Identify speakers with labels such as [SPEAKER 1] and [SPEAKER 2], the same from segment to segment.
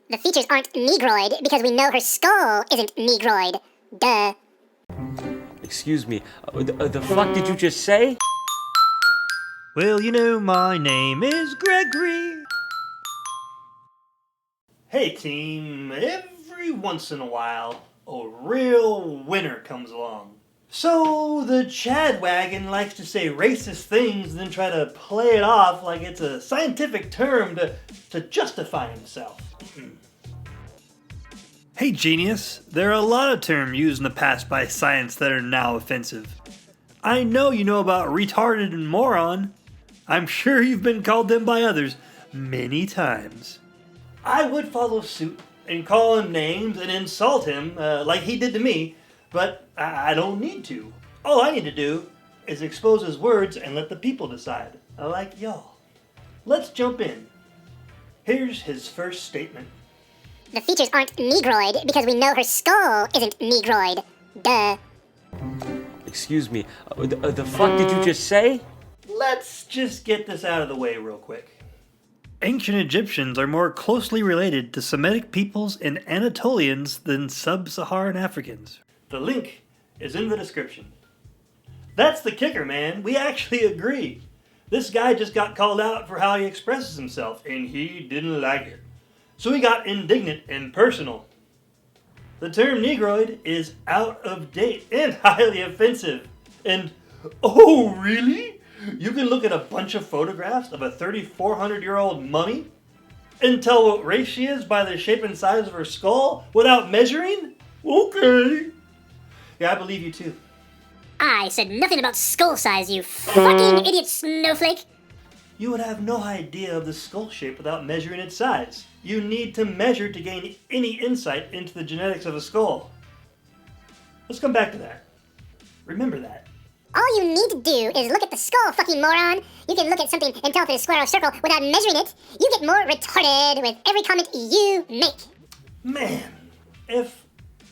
[SPEAKER 1] The features aren't Negroid because we know her skull isn't Negroid. Duh.
[SPEAKER 2] Excuse me, the fuck did you just say?
[SPEAKER 3] Well, you know, my name is Gregory.
[SPEAKER 4] Hey team, every once in a while, a real winner comes along. So the Chad Wagon likes to say racist things and then try to play it off like it's a scientific term to justify himself.
[SPEAKER 3] Hey, genius, there are a lot of terms used in the past by science that are now offensive. I know you know about retarded and moron. I'm sure you've been called them by others many times.
[SPEAKER 4] I would follow suit and call him names and insult him like he did to me, but I don't need to. All I need to do is expose his words and let the people decide, like y'all. Let's jump in. Here's his first statement.
[SPEAKER 1] The features aren't Negroid because we know her skull isn't Negroid. Duh.
[SPEAKER 2] Excuse me, the fuck did you just say?
[SPEAKER 4] Let's just get this out of the way real quick.
[SPEAKER 3] Ancient Egyptians are more closely related to Semitic peoples and Anatolians than sub-Saharan Africans.
[SPEAKER 4] The link is in the description. That's the kicker, man. We actually agree. This guy just got called out for how he expresses himself, and he didn't like it. So he got indignant and personal. The term Negroid is out of date and highly offensive. And, oh really? You can look at a bunch of photographs of a 3,400-year-old mummy and tell what race she is by the shape and size of her skull without measuring? Okay. Yeah, I believe you too.
[SPEAKER 1] I said nothing about skull size, you fucking idiot snowflake.
[SPEAKER 4] You would have no idea of the skull shape without measuring its size. You need to measure to gain any insight into the genetics of a skull. Let's come back to that. Remember that.
[SPEAKER 1] All you need to do is look at the skull, fucking moron. You can look at something and tell if it's a square or circle without measuring it. You get more retarded with every comment you make.
[SPEAKER 4] Man, if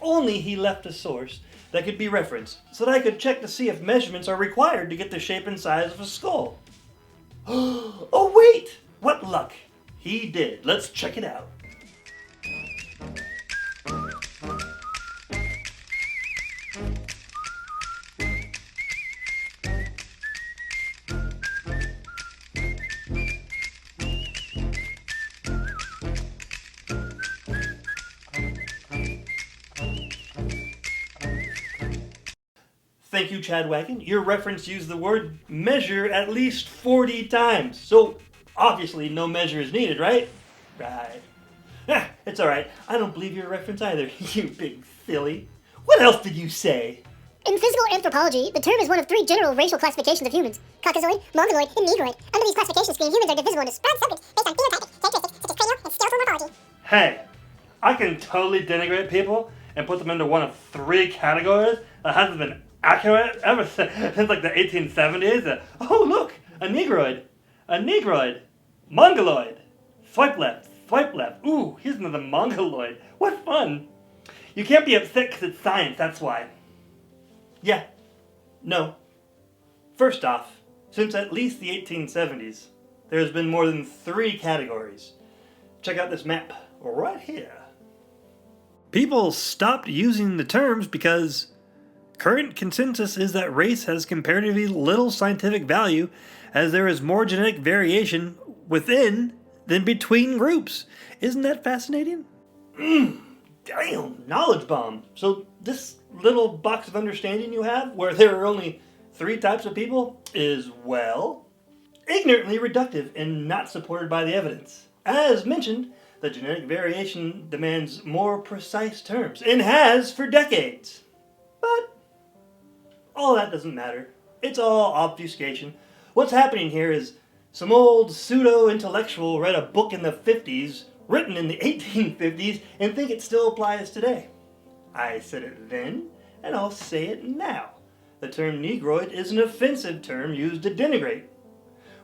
[SPEAKER 4] only he left a source that could be referenced so that I could check to see if measurements are required to get the shape and size of a skull. Oh wait! What luck! He did. Let's check it out. Thank you, Chad Wagon. Your reference used the word measure at least 40 times. So, obviously, no measure is needed, right? Right. It's alright. I don't believe your reference either, you big silly. What else did you say?
[SPEAKER 1] In physical anthropology, the term is one of three general racial classifications of humans: Caucasoid, Mongoloid, and Negroid. Under these classification schemes, humans are divisible into broad subgroups based on phenotypic characteristics such as cranial and skeletal morphology.
[SPEAKER 4] Hey, I can totally denigrate people and put them into one of three categories that hasn't been accurate ever since like the 1870s. Oh look, a Negroid, Mongoloid, swipe left. Ooh, here's another Mongoloid. What fun. You can't be upset because it's science, that's why. Yeah, no. First off, since at least the 1870s, there's been more than three categories. Check out this map right here.
[SPEAKER 3] People stopped using the terms because current consensus is that race has comparatively little scientific value, as there is more genetic variation within than between groups. Isn't that fascinating?
[SPEAKER 4] Damn, knowledge bomb. So this little box of understanding you have, where there are only three types of people, is, well, ignorantly reductive and not supported by the evidence. As mentioned, the genetic variation demands more precise terms, and has for decades. But all that doesn't matter. It's all obfuscation. What's happening here is some old pseudo-intellectual read a book in the 50s, written in the 1850s, and think it still applies today. I said it then, and I'll say it now. The term Negroid is an offensive term used to denigrate.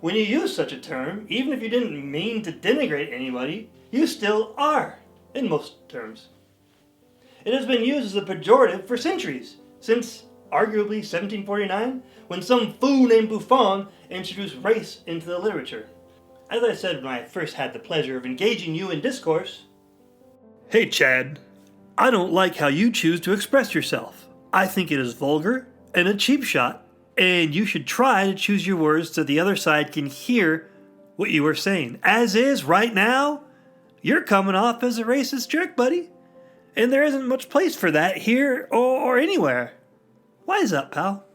[SPEAKER 4] When you use such a term, even if you didn't mean to denigrate anybody, you still are, in most terms. It has been used as a pejorative for centuries, since arguably 1749, when some fool named Buffon introduced race into the literature. As I said when I first had the pleasure of engaging you in discourse,
[SPEAKER 3] Hey, Chad. I don't like how you choose to express yourself. I think it is vulgar and a cheap shot, and you should try to choose your words so the other side can hear what you are saying. As is, right now, you're coming off as a racist jerk, buddy. And there isn't much place for that here or anywhere. Wise up, pal.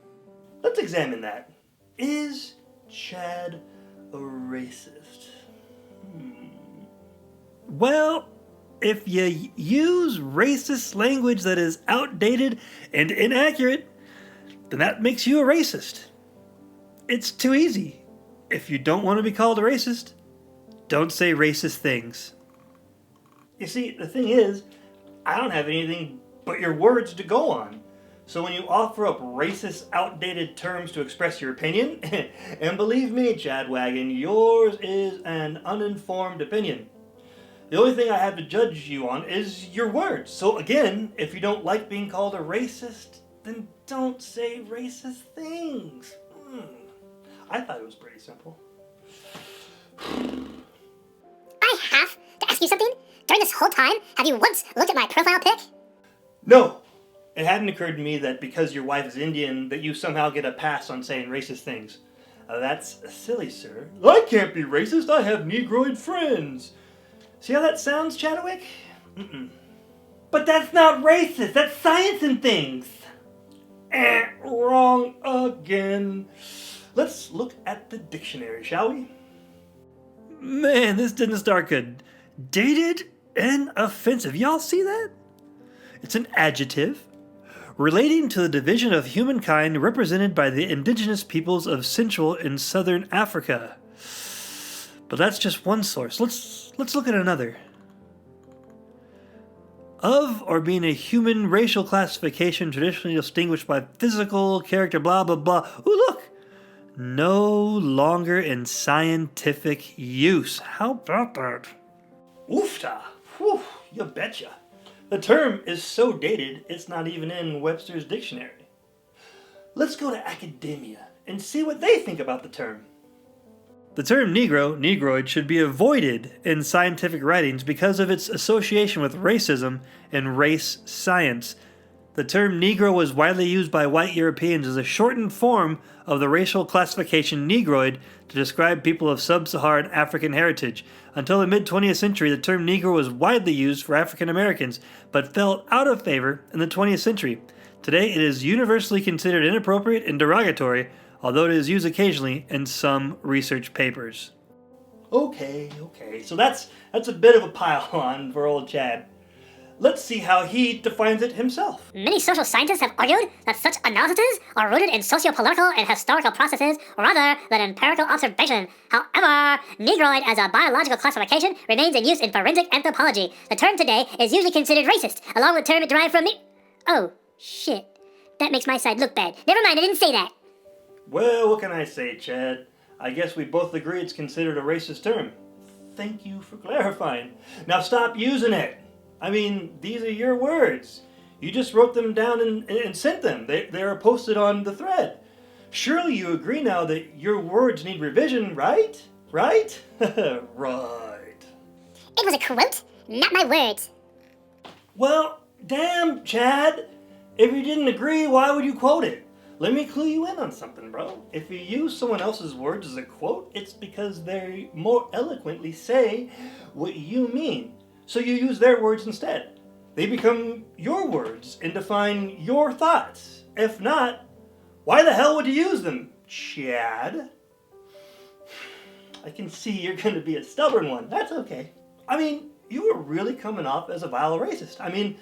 [SPEAKER 4] Let's examine that. Is Chad a racist?
[SPEAKER 3] Well, if you use racist language that is outdated and inaccurate, then that makes you a racist. It's too easy. If you don't want to be called a racist, don't say racist things.
[SPEAKER 4] You see, the thing is, I don't have anything but your words to go on. So when you offer up racist, outdated terms to express your opinion, and believe me, Chad Wagon, yours is an uninformed opinion. The only thing I have to judge you on is your words. So again, if you don't like being called a racist, then don't say racist things. I thought it was pretty simple.
[SPEAKER 1] I have to ask you something? During this whole time, have you once looked at my profile pic?
[SPEAKER 4] No! It hadn't occurred to me that because your wife is Indian, that you somehow get a pass on saying racist things. That's silly, sir. I can't be racist. I have Negroid friends. See how that sounds, Chadwick? But that's not racist. That's science and things. Wrong again. Let's look at the dictionary, shall we?
[SPEAKER 3] Man, this didn't start good. Dated and offensive. Y'all see that? It's an adjective relating to the division of humankind represented by the indigenous peoples of Central and Southern Africa. But that's just one source. Let's look at another. Of or being a human racial classification traditionally distinguished by physical character, blah, blah, blah. Ooh, look! No longer in scientific use. How about that?
[SPEAKER 4] Oofta! Whew, you betcha. The term is so dated, it's not even in Webster's dictionary. Let's go to academia and see what they think about the term.
[SPEAKER 3] The term Negro, Negroid, should be avoided in scientific writings because of its association with racism and race science. The term Negro was widely used by white Europeans as a shortened form of the racial classification Negroid to describe people of sub-Saharan African heritage. Until the mid-20th century, the term Negro was widely used for African Americans, but fell out of favor in the 20th century. Today, it is universally considered inappropriate and derogatory, although it is used occasionally in some research papers.
[SPEAKER 4] Okay, so that's a bit of a pile-on for old Chad. Let's see how he defines it himself.
[SPEAKER 1] Many social scientists have argued that such analyses are rooted in socio-political and historical processes rather than empirical observation. However, Negroid as a biological classification remains in use in forensic anthropology. The term today is usually considered racist, along with the term it derived from Oh, shit. That makes my side look bad. Never mind, I didn't say that.
[SPEAKER 4] Well, what can I say, Chad? I guess we both agree it's considered a racist term. Thank you for clarifying. Now stop using it. I mean, these are your words. You just wrote them down and sent them. They are posted on the thread. Surely you agree now that your words need revision, right? Right? Right.
[SPEAKER 1] It was a quote, not my words.
[SPEAKER 4] Well, damn, Chad. If you didn't agree, why would you quote it? Let me clue you in on something, bro. If you use someone else's words as a quote, it's because they more eloquently say what you mean. So you use their words instead. They become your words and define your thoughts. If not, why the hell would you use them, Chad? I can see you're going to be a stubborn one. That's okay. I mean, you were really coming off as a vile racist. I mean,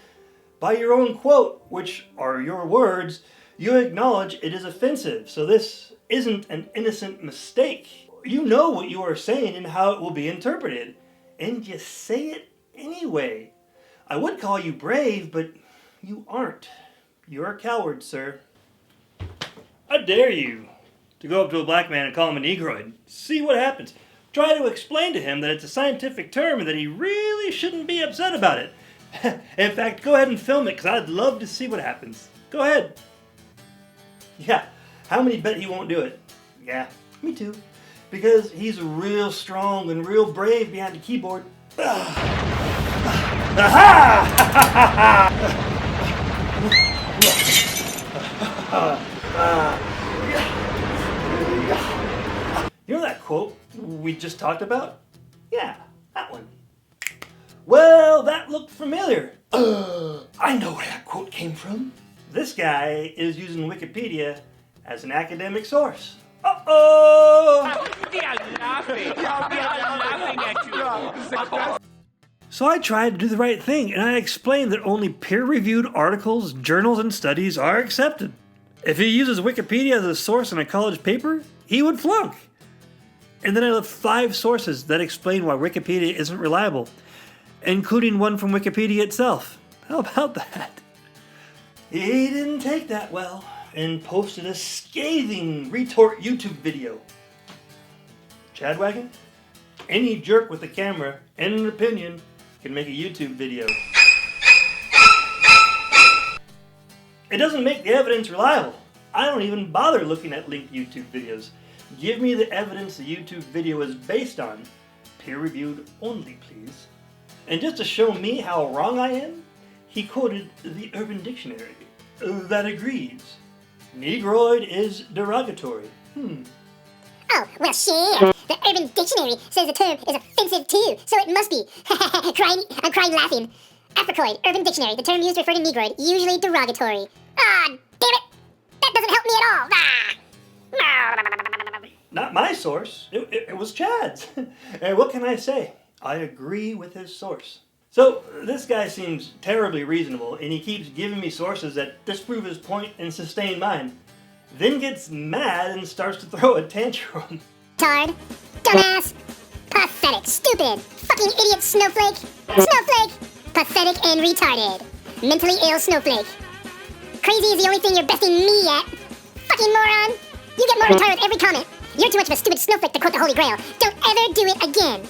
[SPEAKER 4] by your own quote, which are your words, you acknowledge it is offensive. So this isn't an innocent mistake. You know what you are saying and how it will be interpreted. And you say it anyway. I would call you brave, but you aren't. You're a coward, sir. I dare you to go up to a black man and call him a Negroid. See what happens. Try to explain to him that it's a scientific term and that he really shouldn't be upset about it. In fact, go ahead and film it because I'd love to see what happens. Go ahead. Yeah, how many bet he won't do it? Yeah, me too. Because he's real strong and real brave behind the keyboard. You know that quote we just talked about? Yeah, that one. Well, that looked familiar. I know where that quote came from. This guy is using Wikipedia as an academic source. Uh-oh!
[SPEAKER 5] We are laughing. We are laughing at you.
[SPEAKER 3] So I tried to do the right thing, and I explained that only peer-reviewed articles, journals, and studies are accepted. If he uses Wikipedia as a source in a college paper, he would flunk. And then I left 5 sources that explain why Wikipedia isn't reliable, including one from Wikipedia itself. How about that?
[SPEAKER 4] He didn't take that well and posted a scathing retort YouTube video. Chad Wagon? Any jerk with a camera and an opinion can make a YouTube video. It doesn't make the evidence reliable. I don't even bother looking at linked YouTube videos. Give me the evidence the YouTube video is based on. Peer-reviewed only, please. And just to show me how wrong I am, he quoted the Urban Dictionary. That agrees. Negroid is derogatory.
[SPEAKER 1] Oh, well, shit. The Urban Dictionary says the term is offensive too, so it must be. I'm crying laughing. Africoid, Urban Dictionary, the term used to refer to Negroid, usually derogatory. Ah, damn it! That doesn't help me at all.
[SPEAKER 4] Not my source. It was Chad's. And what can I say? I agree with his source. So, this guy seems terribly reasonable, and he keeps giving me sources that disprove his point and sustain mine. Then gets mad and starts to throw a tantrum.
[SPEAKER 1] Tard, dumbass, pathetic, stupid, fucking idiot snowflake, pathetic and retarded, mentally ill snowflake. Crazy is the only thing you're besting me at. Fucking moron. You get more retarded with every comment. You're too much of a stupid snowflake to quote the Holy Grail. Don't ever do it again.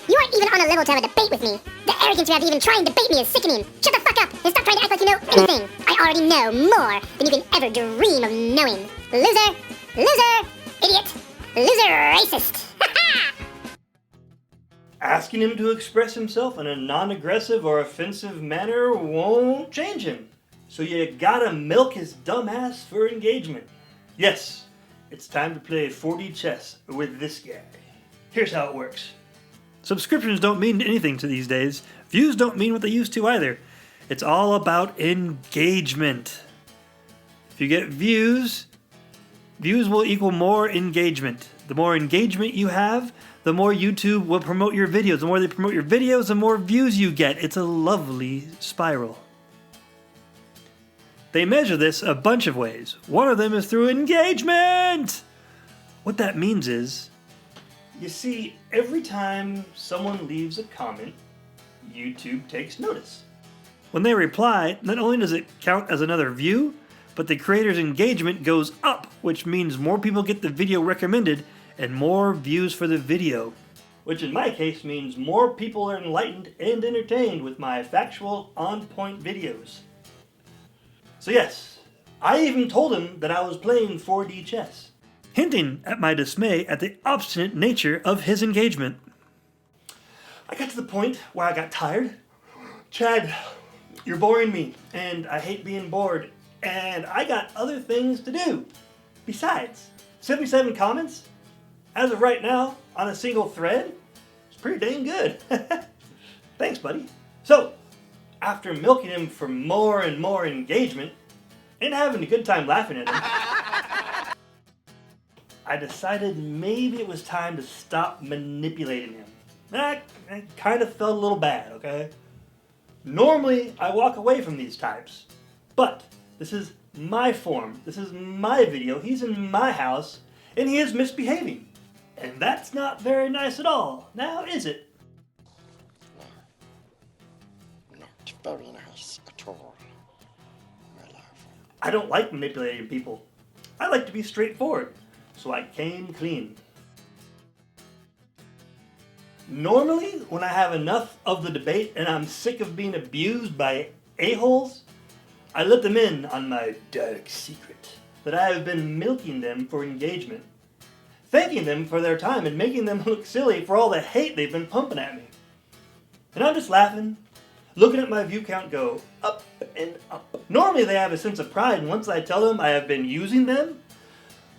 [SPEAKER 1] You aren't even on a level to have a debate with me. The arrogance you have to even try and debate me is sickening. Shut the fuck up and stop trying to act like you know anything. I already know more than you can ever dream of knowing. Loser, idiot, loser racist.
[SPEAKER 4] Asking him to express himself in a non-aggressive or offensive manner won't change him. So you gotta milk his dumb ass for engagement. Yes, it's time to play 4D chess with this guy. Here's how it works.
[SPEAKER 3] Subscriptions don't mean anything to these days. Views don't mean what they used to either. It's all about engagement. If you get views will equal more engagement. The more engagement you have, the more YouTube will promote your videos. The more they promote your videos, the more views you get. It's a lovely spiral. They measure this a bunch of ways. One of them is through engagement. What that means is,
[SPEAKER 4] You see, every time someone leaves a comment, YouTube takes notice.
[SPEAKER 3] when they reply, not only does it count as another view, but the creator's engagement goes up, which means more people get the video recommended and more views for the video.
[SPEAKER 4] Which in my case means more people are enlightened and entertained with my factual, on-point videos. So yes, I even told him that I was playing 4D chess.
[SPEAKER 3] Hinting at my dismay at the obstinate nature of his engagement.
[SPEAKER 4] I got to the point where I got tired. Chad, you're boring me, and I hate being bored, and I got other things to do. Besides, 77 comments, as of right now, on a single thread, it's pretty dang good. Thanks, buddy. So, after milking him for more and more engagement, and having a good time laughing at him, I decided maybe it was time to stop manipulating him. I kind of felt a little bad, okay? Normally, I walk away from these types, but this is my form, this is my video, he's in my house, and he is misbehaving. And that's not very nice at all, now is it?
[SPEAKER 6] Not very nice at all, my love.
[SPEAKER 4] I don't like manipulating people. I like to be straightforward, so I came clean. Normally, when I have enough of the debate and I'm sick of being abused by a-holes, I let them in on my dark secret that I have been milking them for engagement, thanking them for their time and making them look silly for all the hate they've been pumping at me. And I'm just laughing, looking at my view count go up and up. Normally they have a sense of pride, and once I tell them I have been using them,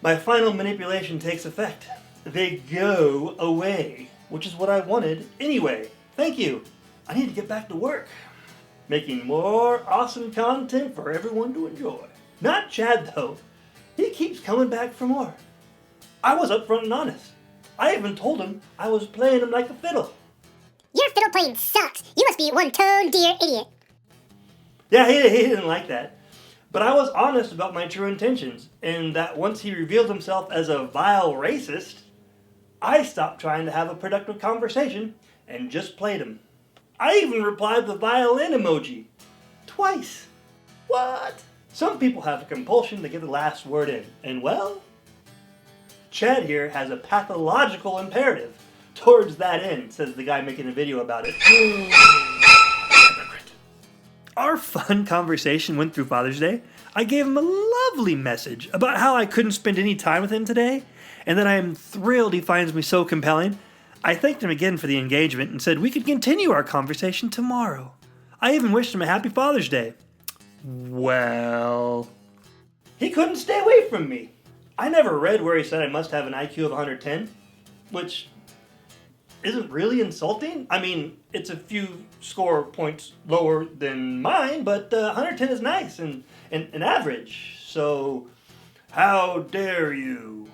[SPEAKER 4] my final manipulation takes effect. They go away, which is what I wanted anyway. Thank you. I need to get back to work, making more awesome content for everyone to enjoy. Not Chad, though. He keeps coming back for more. I was upfront and honest. I even told him I was playing him like a fiddle.
[SPEAKER 1] Your fiddle playing sucks. You must be one tone dear idiot.
[SPEAKER 4] Yeah, he didn't like that. But I was honest about my true intentions, and that once he revealed himself as a vile racist, I stopped trying to have a productive conversation and just played him. I even replied the violin emoji. Twice. What? Some people have a compulsion to get the last word in, and well, Chad here has a pathological imperative towards that end, says the guy making a video about it.
[SPEAKER 3] Our fun conversation went through Father's Day. I gave him a lovely message about how I couldn't spend any time with him today, and that I am thrilled he finds me so compelling. I thanked him again for the engagement and said we could continue our conversation tomorrow. I even wished him a happy Father's Day. Well,
[SPEAKER 4] He couldn't stay away from me. I never read where he said I must have an IQ of 110, which isn't really insulting. I mean, it's a few score points lower than mine, but 110 is nice and average. So, how dare you?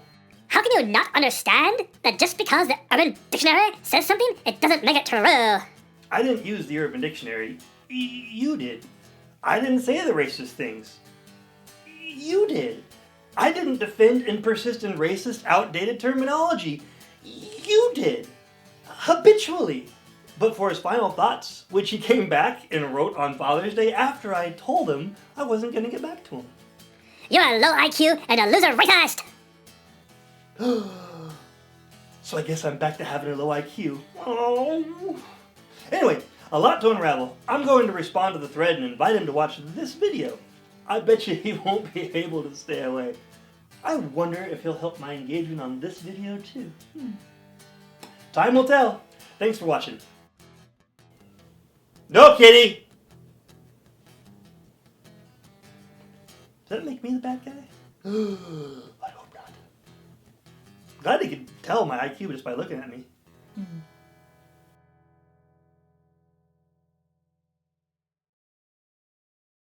[SPEAKER 1] How can you not understand that just because the Urban Dictionary says something, it doesn't make it true?
[SPEAKER 4] I didn't use the Urban Dictionary. You did. I didn't say the racist things. You did. I didn't defend and persist in racist, outdated terminology. You did. Habitually. But for his final thoughts, which he came back and wrote on Father's Day after I told him I wasn't going to get back to him.
[SPEAKER 1] You're a low IQ and a loser racist!
[SPEAKER 4] So I guess I'm back to having a low IQ. Oh. Anyway, a lot to unravel. I'm going to respond to the thread and invite him to watch this video. I bet you he won't be able to stay away. I wonder if he'll help my engagement on this video too. Time will tell. Thanks for watching. No, kitty! Does that make me the bad guy? I hope not. Glad he could tell my IQ just by looking at me.